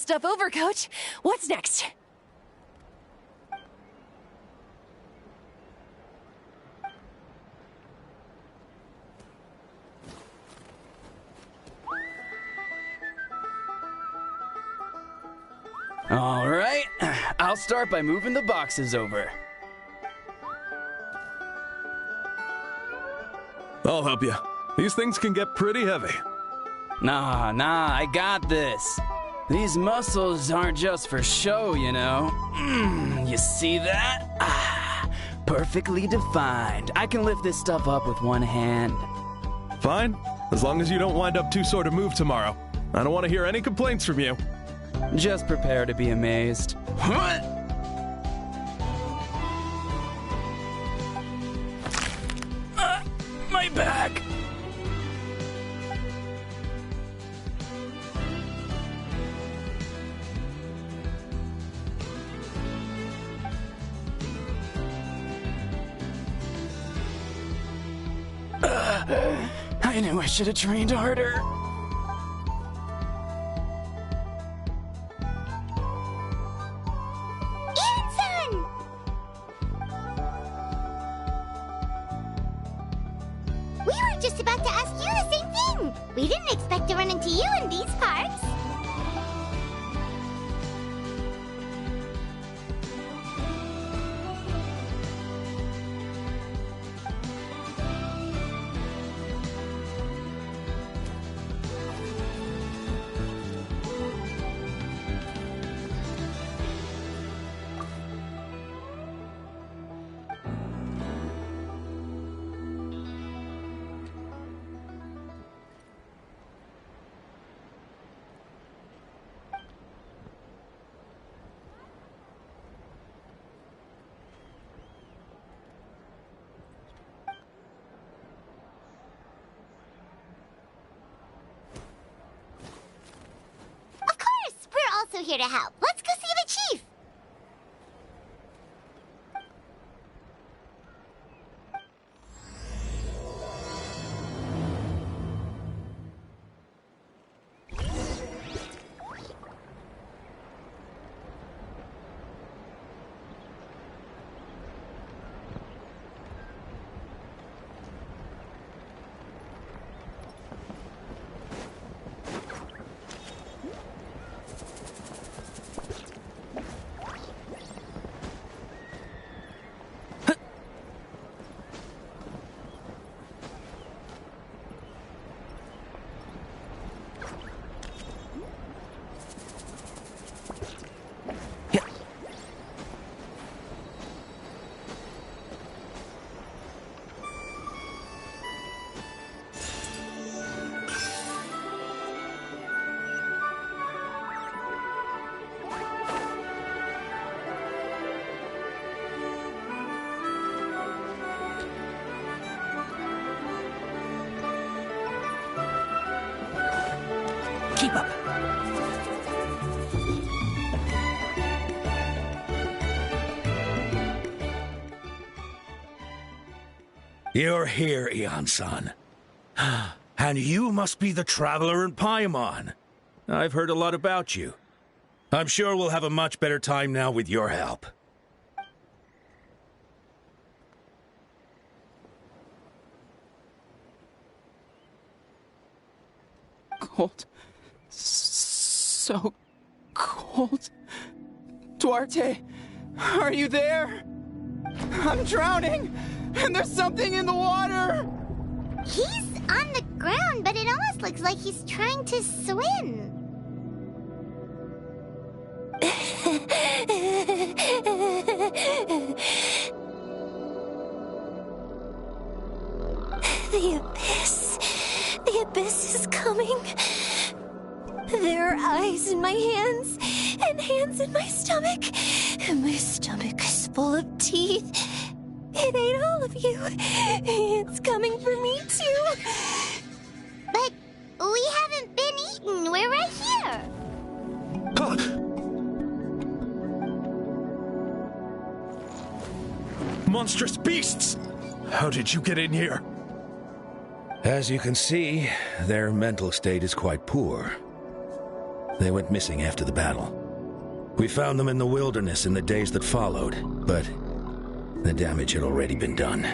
stuff over, Coach. What's next? All right, I'll start by moving the boxes over. I'll help you. These things can get pretty heavy. Nah, I got this. These muscles aren't just for show, you know. You see that? Perfectly defined. I can lift this stuff up with one hand. Fine, as long as you don't wind up too sore to move tomorrow. I don't want to hear any complaints from you. Just prepare to be amazed. My back. I knew I should have trained harder. Just about to ask you the same thing. We didn't expect to run into you in these parts. Also here to help. Let's go see the chief. Keep up. You're here, Eon-san. And you must be the traveler in Paimon. I've heard a lot about you. I'm sure we'll have a much better time now with your help. Cold. So cold. Duarte, are you there? I'm drowning, and there's something in the water! He's on the ground, but it almost looks like he's trying to swim. The abyss. The abyss is coming. There are eyes in my hands, and hands in my stomach. And my stomach is full of teeth. It ate all of you. It's coming for me, too. But we haven't been eaten. We're right here. Monstrous beasts! How did you get in here? As you can see, their mental state is quite poor. They went missing after the battle. We found them in the wilderness in the days that followed, but the damage had already been done.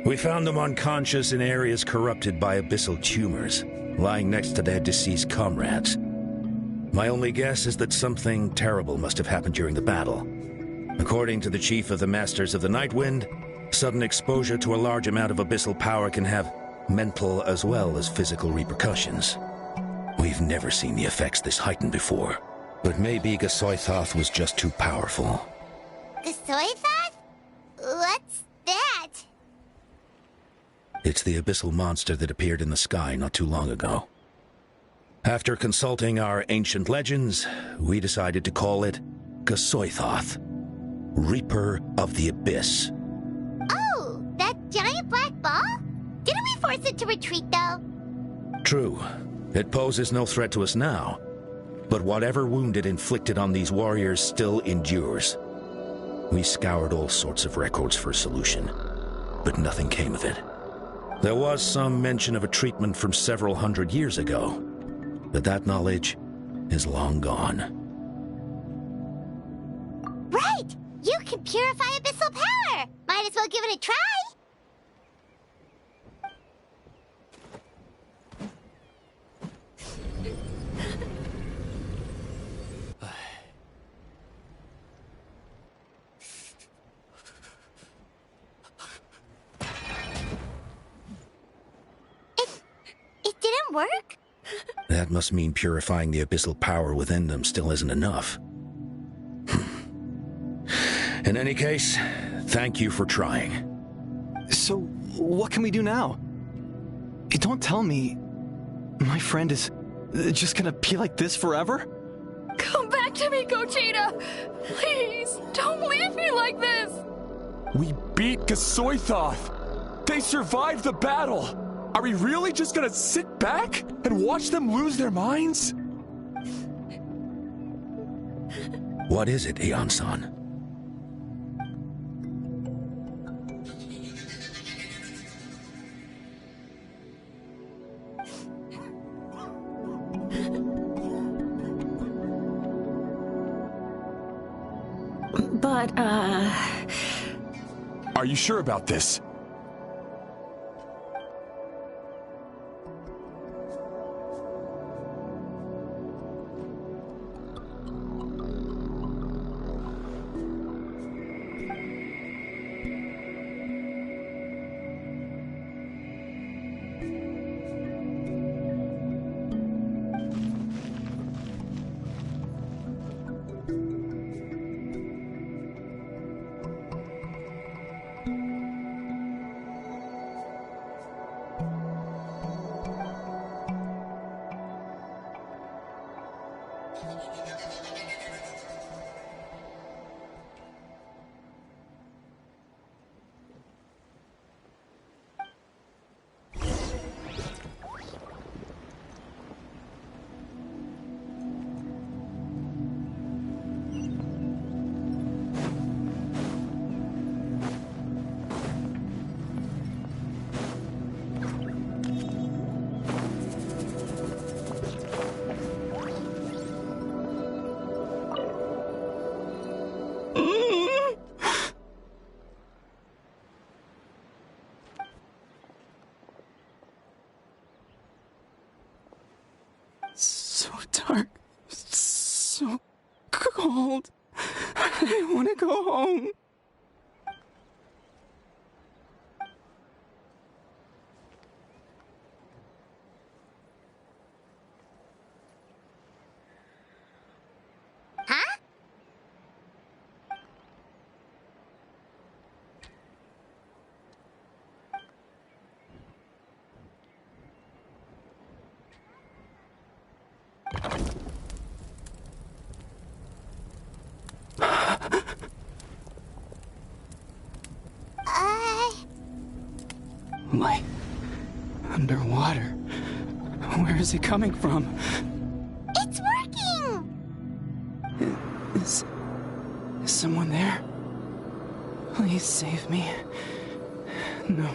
We found them unconscious in areas corrupted by abyssal tumors, lying next to their deceased comrades. My only guess is that something terrible must have happened during the battle. According to the chief of the Masters of the Nightwind, sudden exposure to a large amount of abyssal power can have mental as well as physical repercussions. We've never seen the effects this heightened before, but maybe Gasoithoth was just too powerful. Gasoithoth? What's that? It's the abyssal monster that appeared in the sky not too long ago. After consulting our ancient legends, we decided to call it Gasoithoth, Reaper of the Abyss. Oh, that giant black ball? Didn't we force it to retreat, though? True. It poses no threat to us now, but whatever wound it inflicted on these warriors still endures. We scoured all sorts of records for a solution, but nothing came of it. There was some mention of a treatment from several hundred years ago, but that knowledge is long gone. Right! You can purify abyssal power! Might as well give it a try! It didn't work? That must mean purifying the abyssal power within them still isn't enough. In any case, thank you for trying. So, what can we do now? Don't tell me my friend is just gonna be like this forever? Come back to me, Gogeta! Please, don't leave me like this! We beat Gasoithoth! They survived the battle! Are we really just gonna sit back and watch them lose their minds? What is it, Aeon-san? But, Are you sure about this? So dark, so cold. I want to go home. Huh? Like underwater. Where is he coming from? It's working! Is someone there? Please save me. No,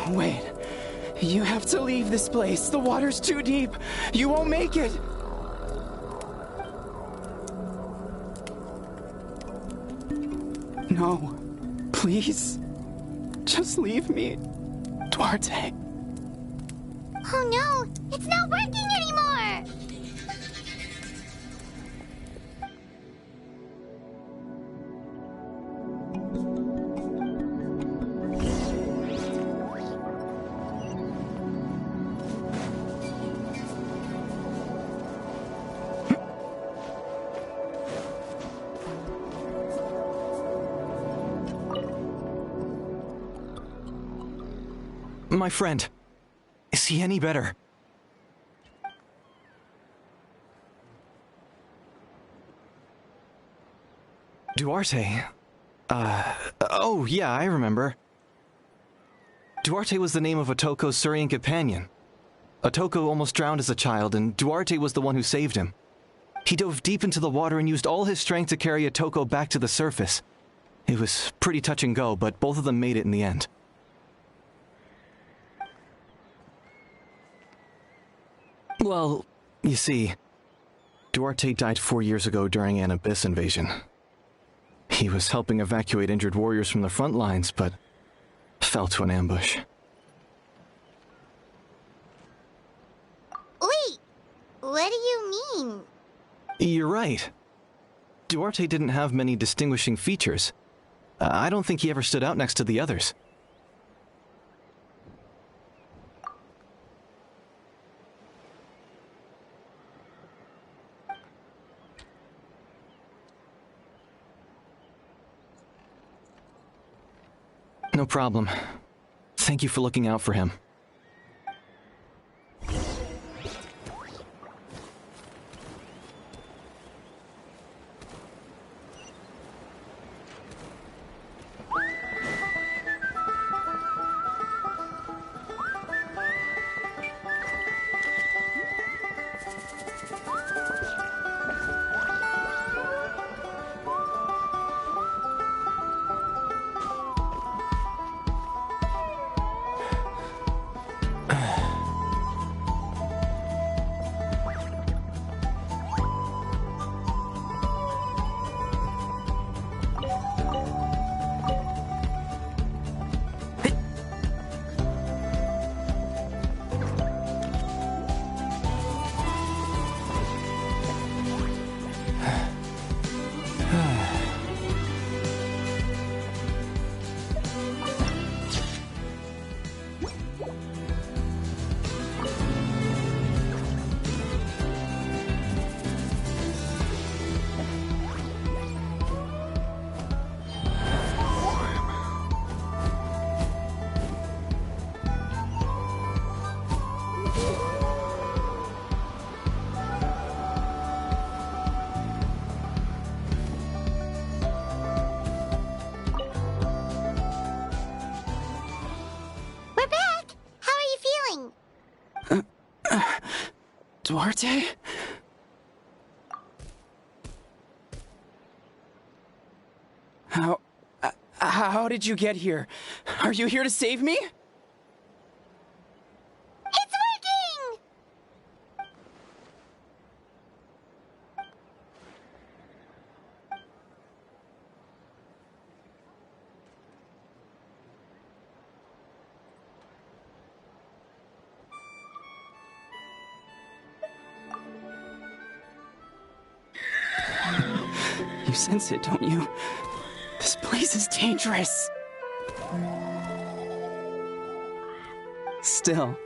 wait. You have to leave this place. The water's too deep. You won't make it. No. Please. Just leave me. Duarte. Oh no! It's not working anymore! My friend. Is he any better? Duarte? Oh yeah, I remember. Duarte was the name of Otoko's Surian companion. Otoko almost drowned as a child, and Duarte was the one who saved him. He dove deep into the water and used all his strength to carry Otoko back to the surface. It was pretty touch and go, but both of them made it in the end. Well, you see, Duarte died 4 years ago during an Abyss invasion. He was helping evacuate injured warriors from the front lines, but fell to an ambush. Wait! What do you mean? You're right. Duarte didn't have many distinguishing features. I don't think he ever stood out next to the others. No problem. Thank you for looking out for him. Duarte? How did you get here? Are you here to save me? It's working! You sense it, don't you? This place is dangerous. Still.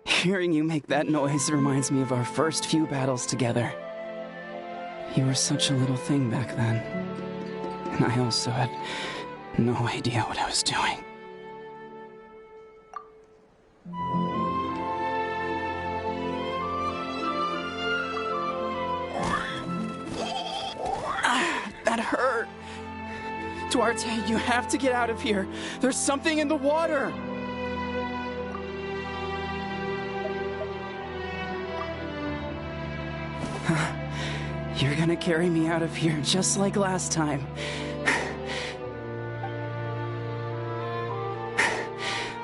Hearing you make that noise reminds me of our first few battles together. You were such a little thing back then. And I also had no idea what I was doing. That hurt. Duarte, you have to get out of here. There's something in the water. You're gonna carry me out of here just like last time.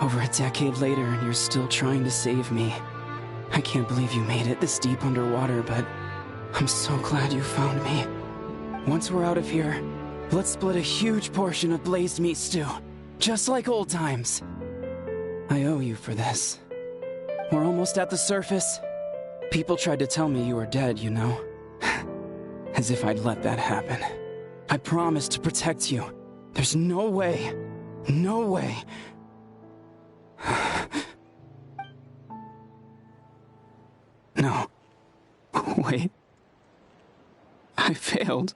Over a decade later, and you're still trying to save me. I can't believe you made it this deep underwater, but I'm so glad you found me. Once we're out of here, let's split a huge portion of blazed meat stew, just like old times. I owe you for this. We're almost at the surface. People tried to tell me you were dead, you know. As if I'd let that happen. I promised to protect you. There's no way. No way. No. Wait. I failed.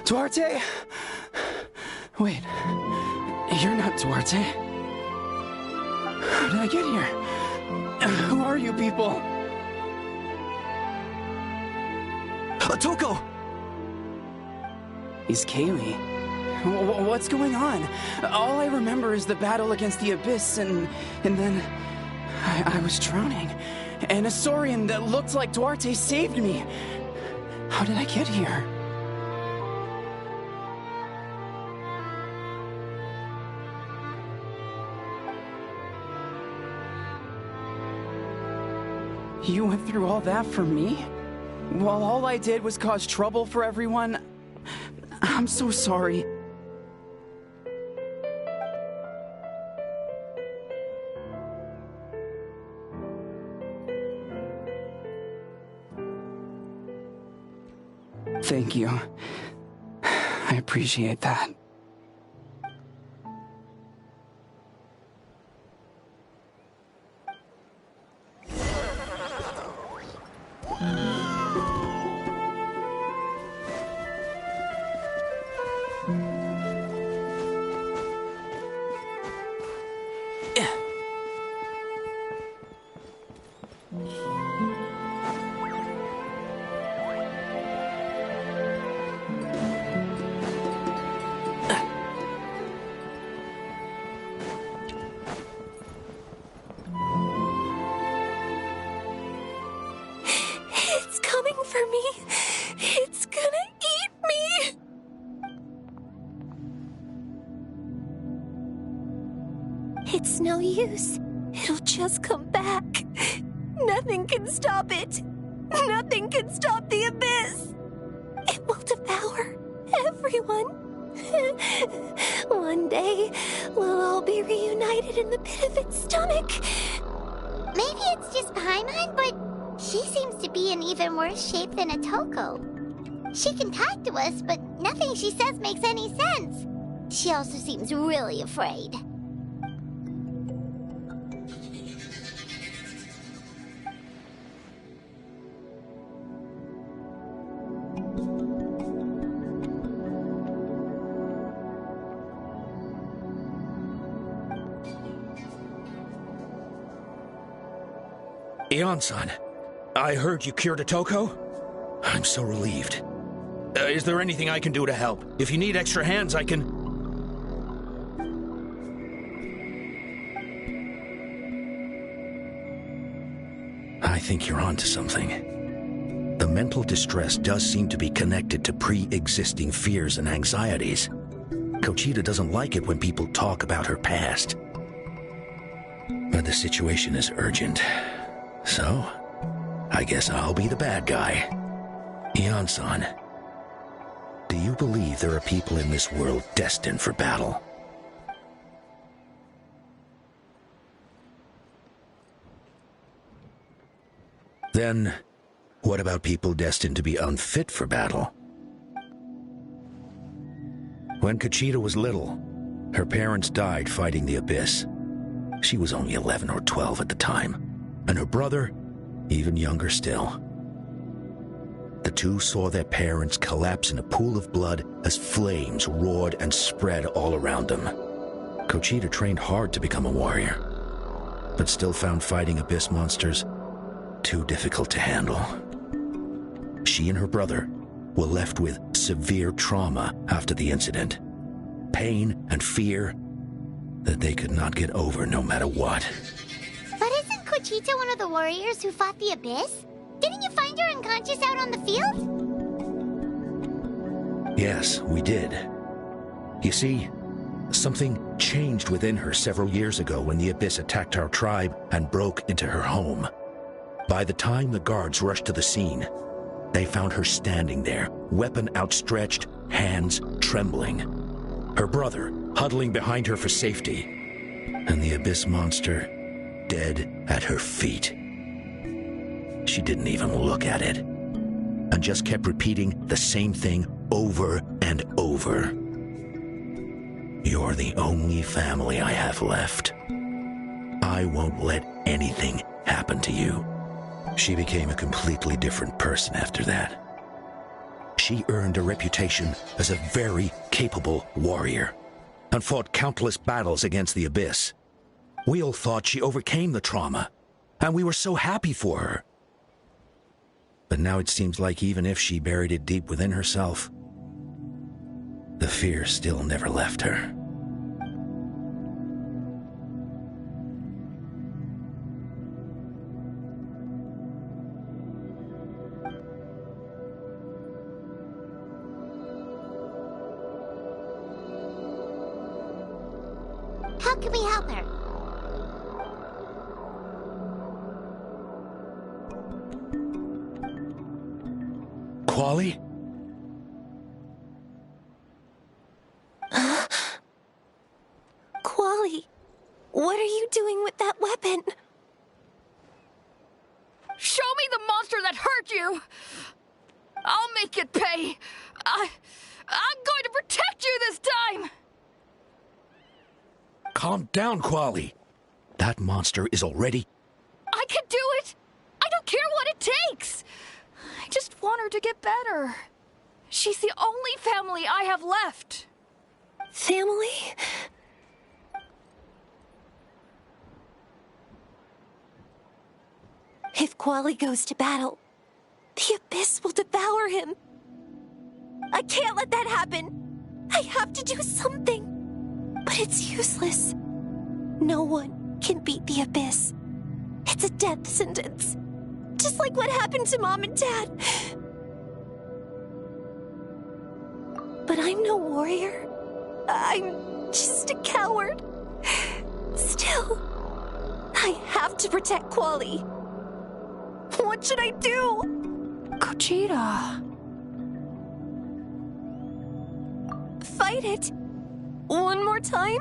Duarte? Wait, you're not Duarte. How did I get here? Who are you people? Atoko! He's Kaylee. What's going on? All I remember is the battle against the Abyss, and then I was drowning. And a Saurian that looked like Duarte saved me. How did I get here? You went through all that for me? While all I did was cause trouble for everyone? I'm so sorry. Thank you. I appreciate that. It's no use. It'll just come back. Nothing can stop it. Nothing can stop the Abyss. It will devour everyone. One day, we'll all be reunited in the pit of its stomach. Maybe it's just Paimon, but she seems to be in even worse shape than Atoko. She can talk to us, but nothing she says makes any sense. She also seems really afraid. Ion-san, I heard you cured Atoko? I'm so relieved. Is there anything I can do to help? If you need extra hands, I can... I think you're onto something. The mental distress does seem to be connected to pre-existing fears and anxieties. Kochita doesn't like it when people talk about her past. But the situation is urgent. So, I guess I'll be the bad guy. Ion-san, do you believe there are people in this world destined for battle? Then, what about people destined to be unfit for battle? When Kochita was little, her parents died fighting the Abyss. She was only 11 or 12 at the time. And her brother, even younger still. The two saw their parents collapse in a pool of blood as flames roared and spread all around them. Kochita trained hard to become a warrior, but still found fighting Abyss monsters too difficult to handle. she and her brother were left with severe trauma after the incident. Pain and fear that they could not get over no matter what. But isn't Conchita one of the warriors who fought the Abyss? Didn't you find her unconscious out on the field? Yes, we did. You see, something changed within her several years ago when the Abyss attacked our tribe and broke into her home. By the time the guards rushed to the scene, they found her standing there, weapon outstretched, hands trembling. Her brother huddling behind her for safety, and the Abyss monster dead at her feet. She didn't even look at it, and just kept repeating the same thing over and over. You're the only family I have left. I won't let anything happen to you. She became a completely different person after that. She earned a reputation as a very capable warrior and fought countless battles against the Abyss. We all thought she overcame the trauma, and we were so happy for her. But now it seems like even if she buried it deep within herself, the fear still never left her. How can we help her? Quali? Quali, what are you doing with that weapon? Show me the monster that hurt you! I'll make it pay! I'm going to protect you this time! Calm down, Quali. That monster is already... I can do it! I don't care what it takes! I just want her to get better. She's the only family I have left. Family? If Quali goes to battle, the Abyss will devour him. I can't let that happen. I have to do something. But it's useless. No one can beat the Abyss. It's a death sentence. Just like what happened to Mom and Dad. But I'm no warrior. I'm just a coward. Still, I have to protect Quali. What should I do? Conchita. Fight it. One more time?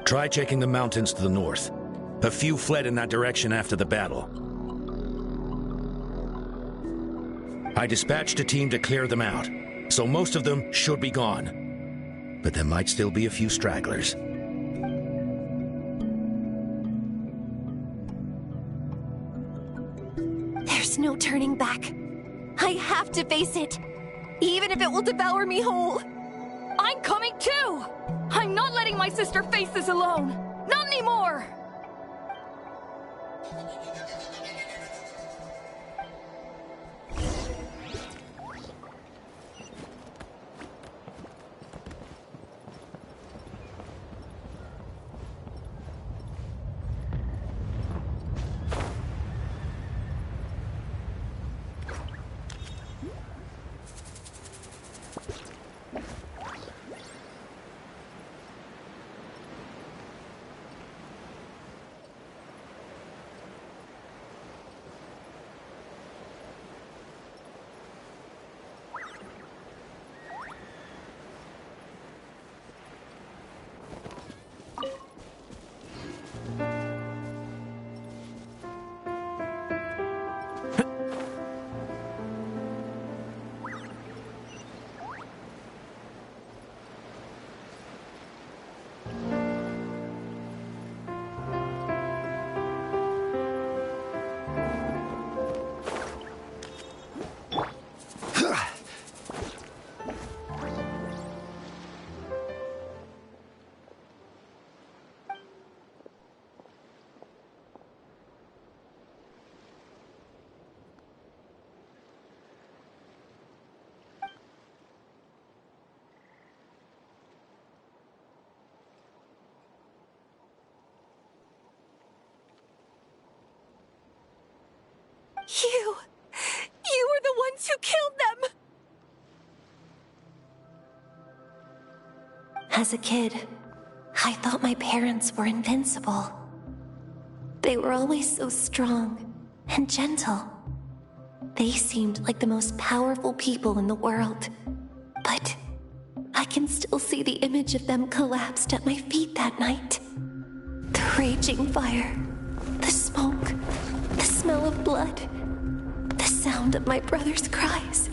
Try checking the mountains to the north. A few fled in that direction after the battle. I dispatched a team to clear them out, so most of them should be gone. But there might still be a few stragglers. There's no turning back. I have to face it, even if it will devour me whole. I'm coming too! I'm not letting my sister face this alone! Not anymore! You were the ones who killed them! As a kid, I thought my parents were invincible. They were always so strong and gentle. They seemed like the most powerful people in the world. But I can still see the image of them collapsed at my feet that night. The raging fire, the smoke, the smell of blood, the sound of my brother's cries.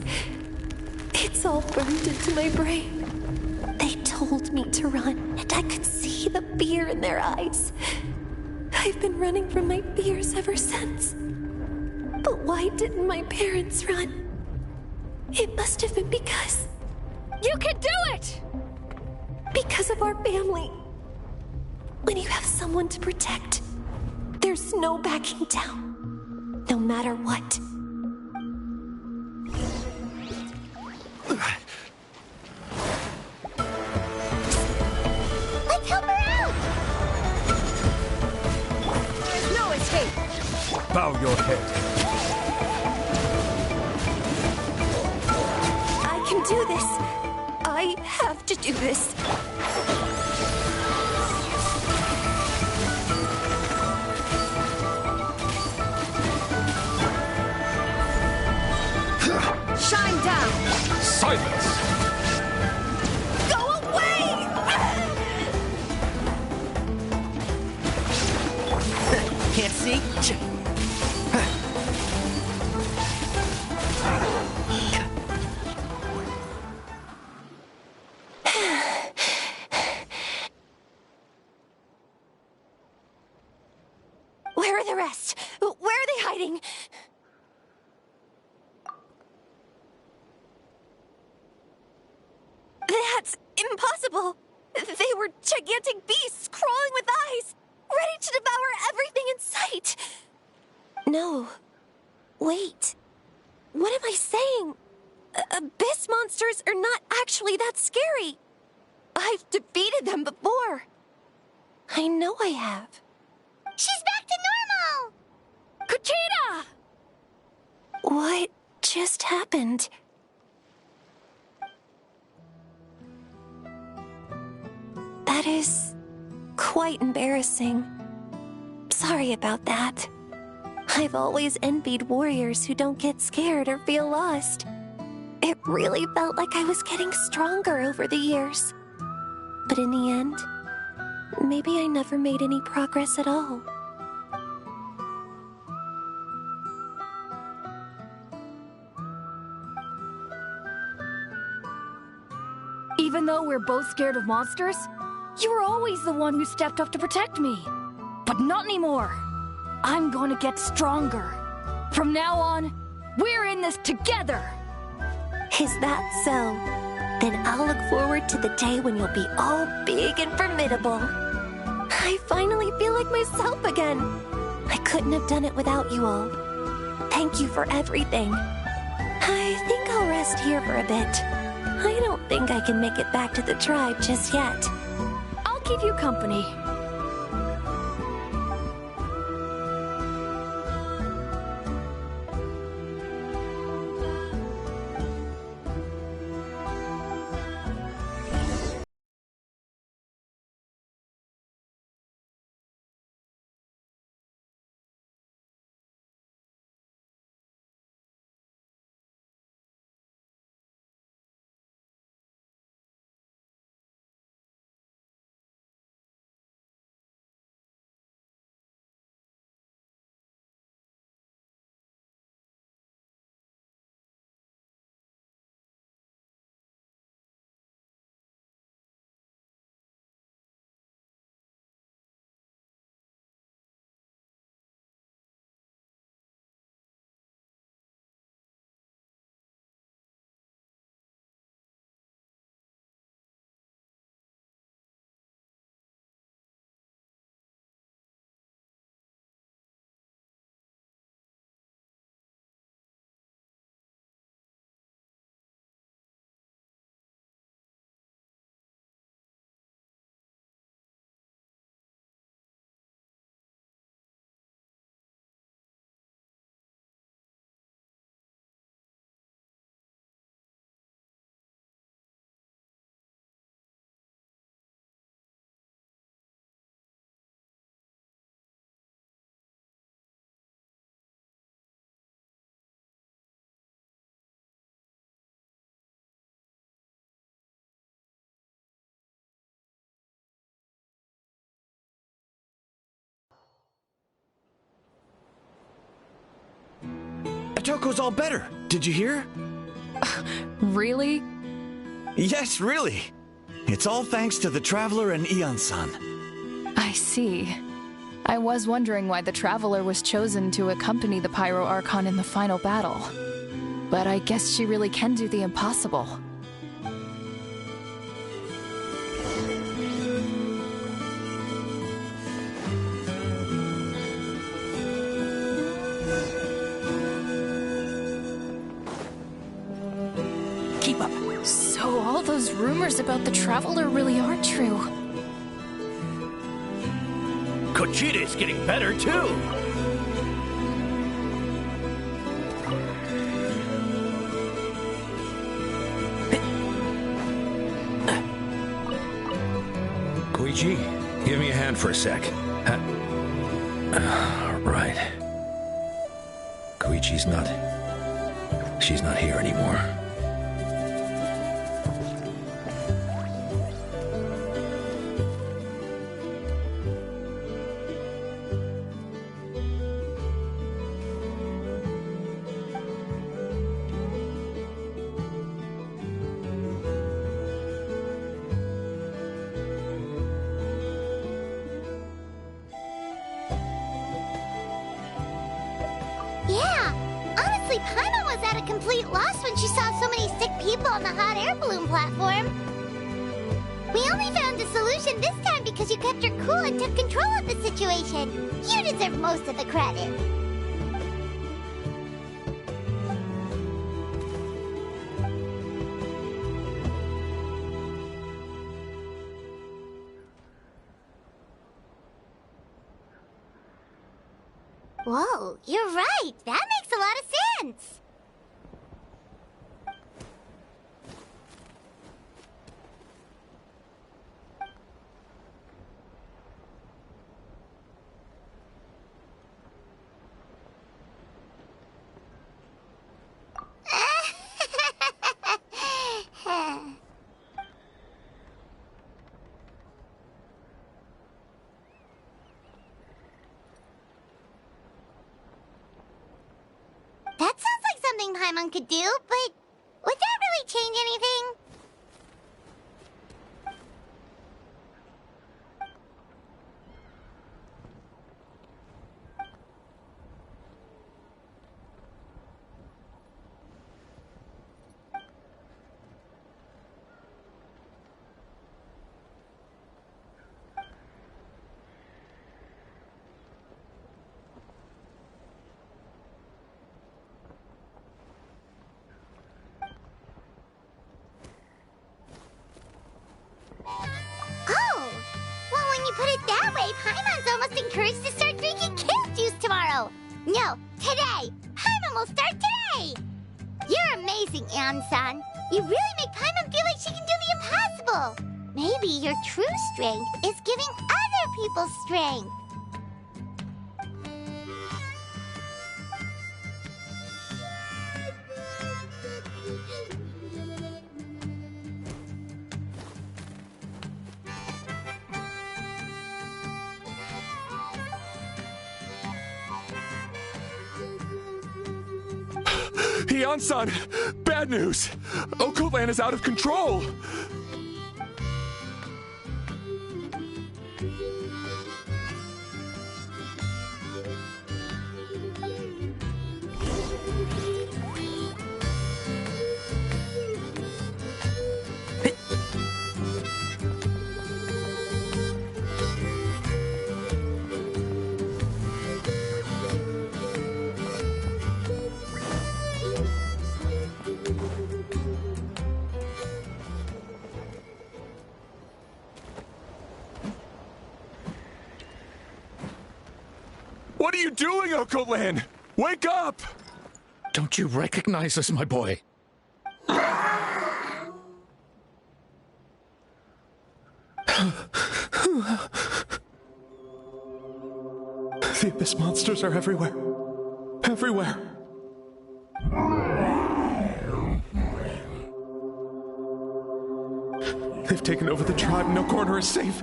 It's all burned into my brain. They told me to run, and I could see the fear in their eyes. I've been running from my fears ever since. But why didn't my parents run? It must have been because... You can do it! Because of our family. When you have someone to protect, there's no backing down, no matter what. Let's help her out! There's no escape! Bow your head. I can do this. I have to do this. Shine down! Silence! Go away! Can't see? Where are the rest? Where are they hiding? That's impossible! They were gigantic beasts crawling with eyes, ready to devour everything in sight! No. Wait. What am I saying? Abyss monsters are not actually that scary. I've defeated them before. I know I have. She's back to normal! Kuchina! What just happened? That is quite embarrassing. Sorry about that. I've always envied warriors who don't get scared or feel lost. It really felt like I was getting stronger over the years. But in the end, maybe I never made any progress at all. Even though we're both scared of monsters, you were always the one who stepped up to protect me. But not anymore. I'm going to get stronger. From now on, we're in this together. Is that so? Then I'll look forward to the day when you'll be all big and formidable. I finally feel like myself again. I couldn't have done it without you all. Thank you for everything. I think I'll rest here for a bit. I don't think I can make it back to the tribe just yet. I'll keep you company. Otoko's all better. Did you hear? Really? Yes, really. It's all thanks to the Traveler and Ian-san. I see. I was wondering why the Traveler was chosen to accompany the Pyro Archon in the final battle. But I guess she really can do the impossible. Keep up. So all those rumors about the Traveler really are true. Kochita's getting better, too! Koichi, give me a hand for a sec. Right. Koichi's not... She's not here anymore. Yeah, honestly, Paimon was at a complete loss when she saw so many sick people on the hot air balloon platform. We only found a solution this time because you kept your cool and took control of the situation. You deserve most of the credit. Whoa, you're right. That makes a lot of sense. That sounds like something Paimon could do, but would that really change anything? Oh! Well, when you put it that way, Paimon's almost encouraged to start drinking kale juice tomorrow! No, today! Paimon will start today! You're amazing, Ann-san. You really make Paimon feel like she can do the impossible! Maybe your true strength is giving other people strength! Ian-san! Bad news! Okoland is out of control! What are you doing, Okoland? Wake up! Don't you recognize us, my boy? The Abyss monsters are everywhere. Everywhere. They've taken over the tribe. No corner is safe.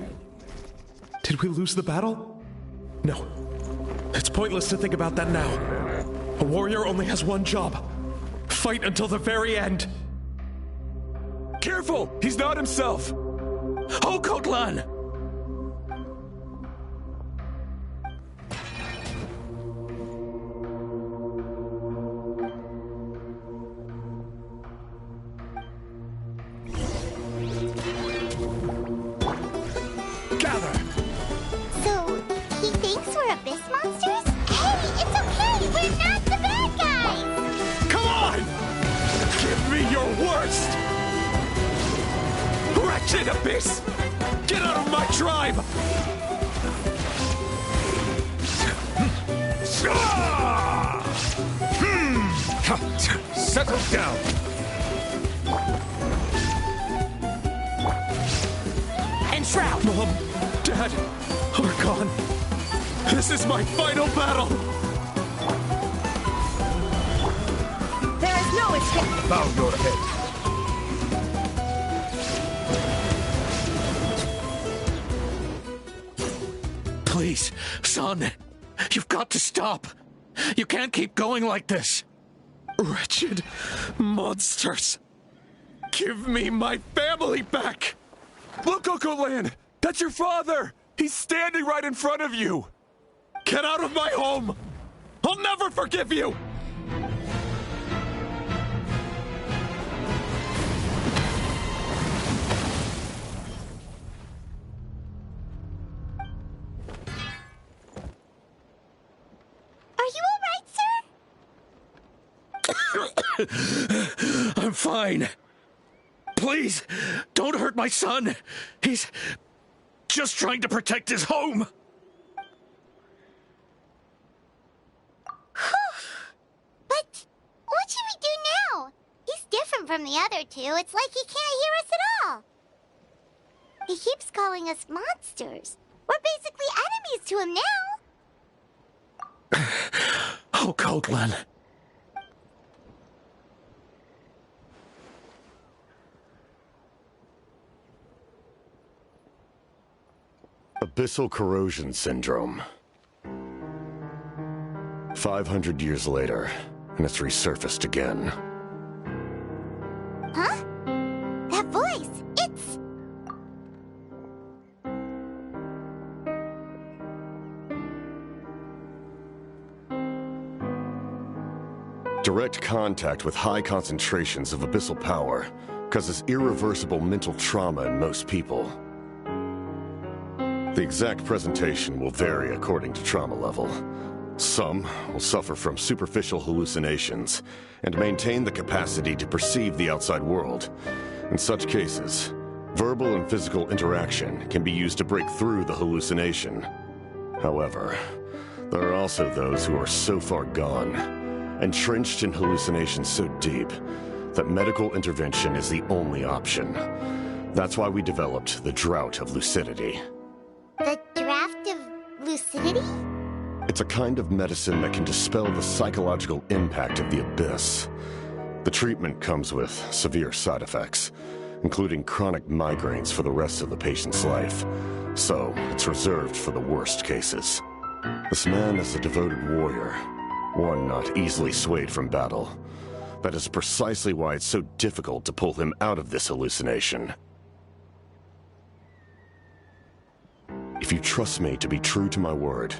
Did we lose the battle? No. It's pointless to think about that now. A warrior only has one job. Fight until the very end. Careful! He's not himself! Oh, Kotlan! Gather! So, he thinks we're abyss monsters? Hey, it's okay! We're not the bad guys! Come on! Give me your worst! Wretched abyss! Get out of my tribe! Settle down! And Shroud! Mom, Dad, Archon. This is my final battle! There is no escape! Bow your head. Please, son. You've got to stop. You can't keep going like this. Wretched monsters. Give me my family back! Look, Uncle Lan! That's your father! He's standing right in front of you! Get out of my home! I'll never forgive you! Are you alright, sir? I'm fine. Please, don't hurt my son. He's just trying to protect his home. But what should we do now? He's different from the other two. It's like he can't hear us at all. He keeps calling us monsters. We're basically enemies to him now. Oh, Kotlan. Abyssal corrosion syndrome. 500 years later, and it's resurfaced again. Huh? That voice, it's... Direct contact with high concentrations of abyssal power causes irreversible mental trauma in most people. The exact presentation will vary according to trauma level. Some will suffer from superficial hallucinations and maintain the capacity to perceive the outside world. In such cases, verbal and physical interaction can be used to break through the hallucination. However, there are also those who are so far gone, entrenched in hallucinations so deep, that medical intervention is the only option. That's why we developed the Drought of Lucidity. The Draft of Lucidity? It's a kind of medicine that can dispel the psychological impact of the abyss. The treatment comes with severe side effects, including chronic migraines for the rest of the patient's life. So, it's reserved for the worst cases. This man is a devoted warrior, one not easily swayed from battle. That is precisely why it's so difficult to pull him out of this hallucination. If you trust me to be true to my word,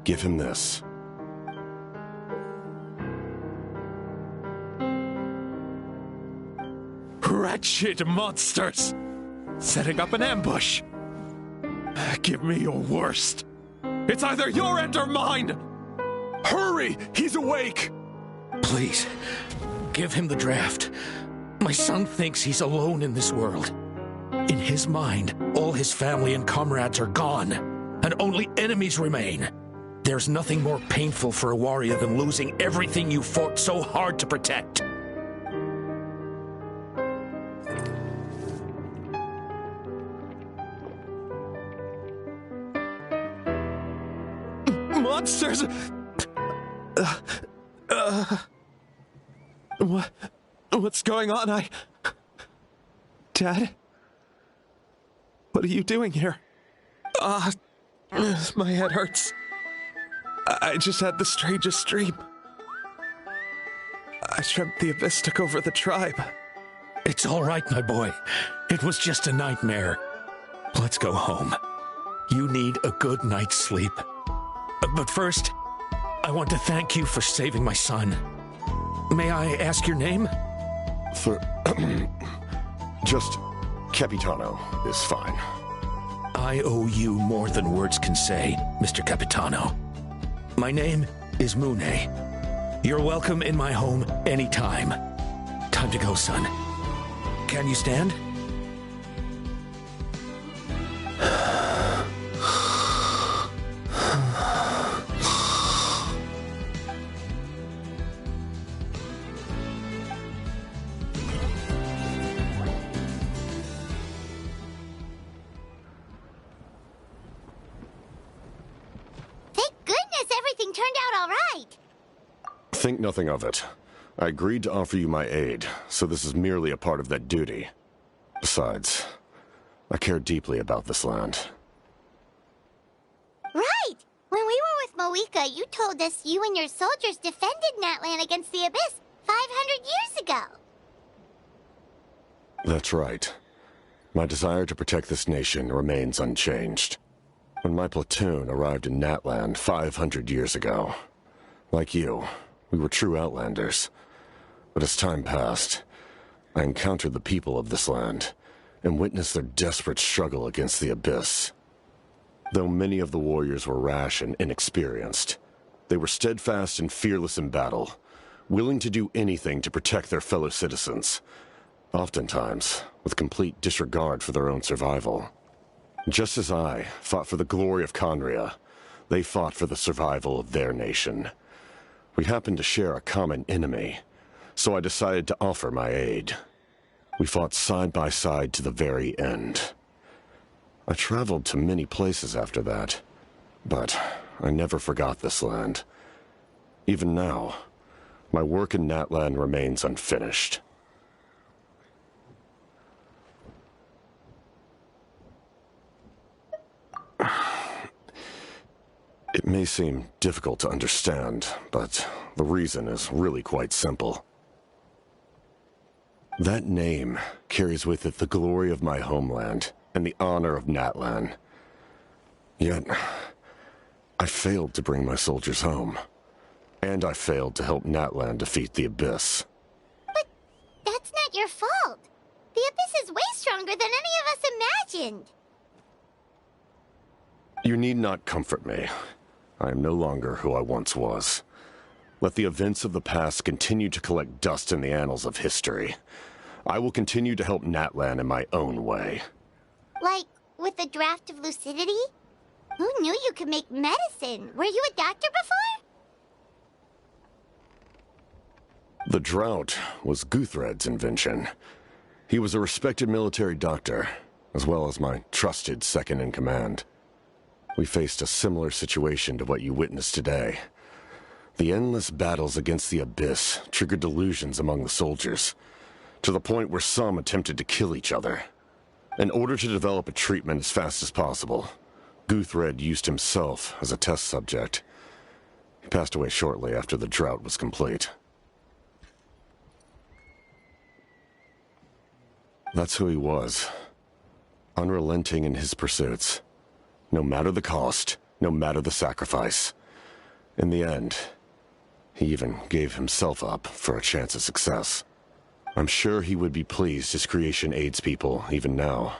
give him this. Wretched monsters! Setting up an ambush! Give me your worst! It's either your end or mine! Hurry! He's awake! Please, give him the draft. My son thinks he's alone in this world. In his mind, all his family and comrades are gone, and only enemies remain. There's nothing more painful for a warrior than losing everything you fought so hard to protect. Monsters! What's going on? Dad? What are you doing here? My head hurts. I just had the strangest dream. I dreamt the Abyss took over the tribe. It's all right, my boy. It was just a nightmare. Let's go home. You need a good night's sleep. But first, I want to thank you for saving my son. May I ask your name? Just Capitano is fine. I owe you more than words can say, Mr. Capitano. My name is Mune. You're welcome in my home anytime. Time to go, son. Can you stand? Think nothing of it. I agreed to offer you my aid, so this is merely a part of that duty. Besides, I care deeply about this land. Right! When we were with Moika, you told us you and your soldiers defended Natlan against the Abyss 500 years ago. That's right. My desire to protect this nation remains unchanged. When my platoon arrived in Natlan 500 years ago, like you, we were true outlanders. But as time passed, I encountered the people of this land and witnessed their desperate struggle against the Abyss. Though many of the warriors were rash and inexperienced, they were steadfast and fearless in battle, willing to do anything to protect their fellow citizens, oftentimes with complete disregard for their own survival. Just as I fought for the glory of Conria, they fought for the survival of their nation. We happened to share a common enemy, so I decided to offer my aid. We fought side by side to the very end. I traveled to many places after that, but I never forgot this land. Even now, my work in Natlan remains unfinished. It may seem difficult to understand, but the reason is really quite simple. That name carries with it the glory of my homeland and the honor of Natlan. Yet, I failed to bring my soldiers home. And I failed to help Natlan defeat the Abyss. But that's not your fault. The Abyss is way stronger than any of us imagined. You need not comfort me. I am no longer who I once was. Let the events of the past continue to collect dust in the annals of history. I will continue to help Natlan in my own way. Like, with the draft of lucidity? Who knew you could make medicine? Were you a doctor before? The drought was Guthred's invention. He was a respected military doctor, as well as my trusted second-in-command. We faced a similar situation to what you witnessed today. The endless battles against the Abyss triggered delusions among the soldiers, to the point where some attempted to kill each other. In order to develop a treatment as fast as possible, Guthred used himself as a test subject. He passed away shortly after the drought was complete. That's who he was. Unrelenting in his pursuits. No matter the cost, no matter the sacrifice. In the end, he even gave himself up for a chance at success. I'm sure he would be pleased his creation aids people even now.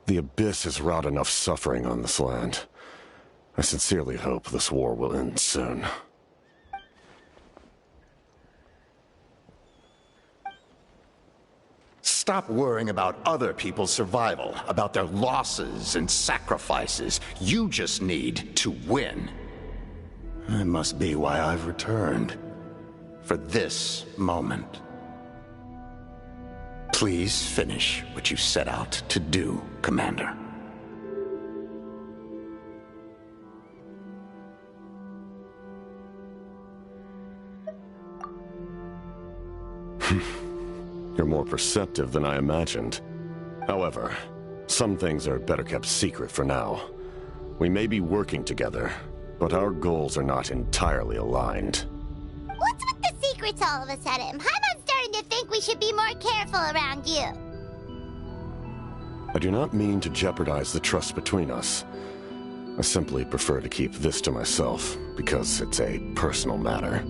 The Abyss has wrought enough suffering on this land. I sincerely hope this war will end soon. Stop worrying about other people's survival, about their losses and sacrifices. You just need to win. That must be why I've returned. For this moment. Please finish what you set out to do, Commander. You're more perceptive than I imagined. However, some things are better kept secret for now. We may be working together, but our goals are not entirely aligned. What's with the secrecy? secrets all of a sudden. Paimon's starting to think we should be more careful around you. I do not mean to jeopardize the trust between us. I simply prefer to keep this to myself, because it's a personal matter.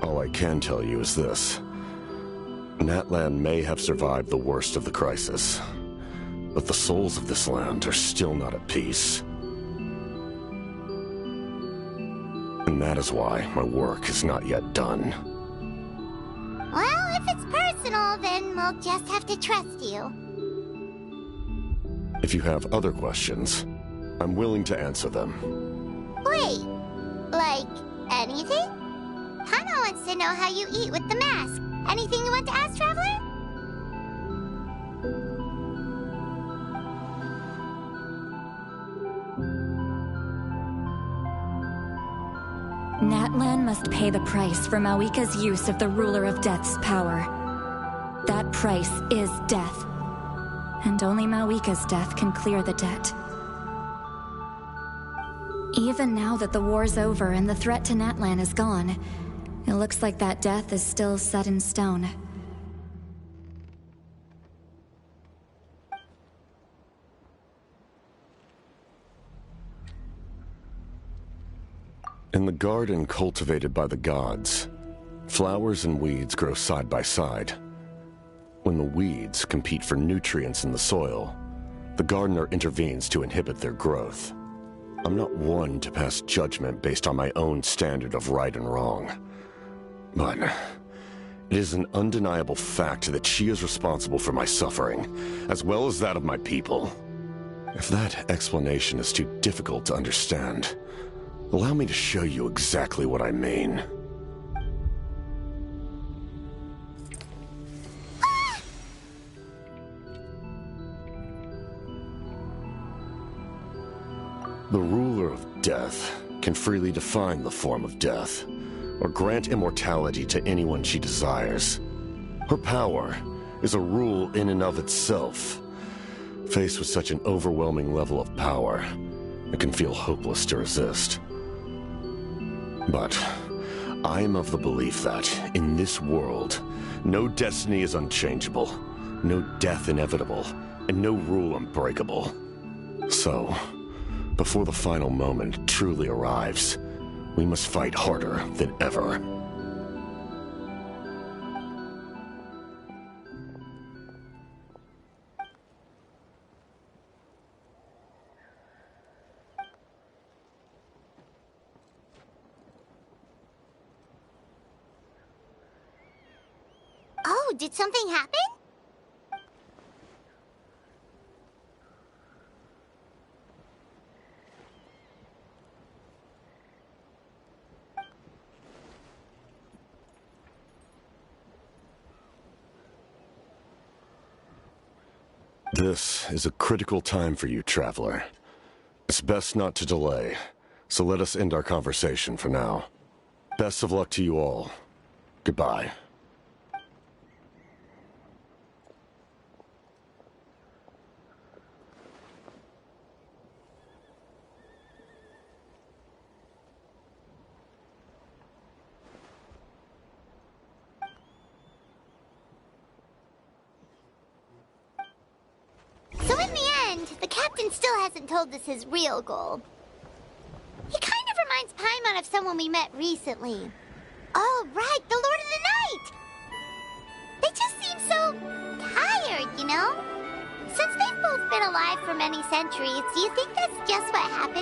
All I can tell you is this. Natlan may have survived the worst of the crisis, but the souls of this land are still not at peace. And that is why my work is not yet done. Well, if it's personal, then we'll just have to trust you. If you have other questions, I'm willing to answer them. Wait, like anything? Paimon wants to know how you eat with the mask. Anything you want to ask, Traveler? Natlan must pay the price for Mawika's use of the Ruler of Death's power. That price is death. And only Mawika's death can clear the debt. Even now that the war's over and the threat to Natlan is gone, it looks like that death is still set in stone. In the garden cultivated by the gods, flowers and weeds grow side by side. When the weeds compete for nutrients in the soil, the gardener intervenes to inhibit their growth. I'm not one to pass judgment based on my own standard of right and wrong. But it is an undeniable fact that she is responsible for my suffering, as well as that of my people. If that explanation is too difficult to understand, allow me to show you exactly what I mean. The ruler of death can freely define the form of death, or grant immortality to anyone she desires. Her power is a rule in and of itself. Faced with such an overwhelming level of power, it can feel hopeless to resist. But I am of the belief that, in this world, no destiny is unchangeable, no death inevitable, and no rule unbreakable. So, before the final moment truly arrives, we must fight harder than ever. Oh, did something happen? This is a critical time for you, Traveler. It's best not to delay, so let us end our conversation for now. Best of luck to you all. Goodbye. So in the end, the captain still hasn't told us his real goal. He kind of reminds Paimon of someone we met recently. Oh, right, the Lord of the Night! They just seem so tired, you know? Since they've both been alive for many centuries, do you think that's just what happened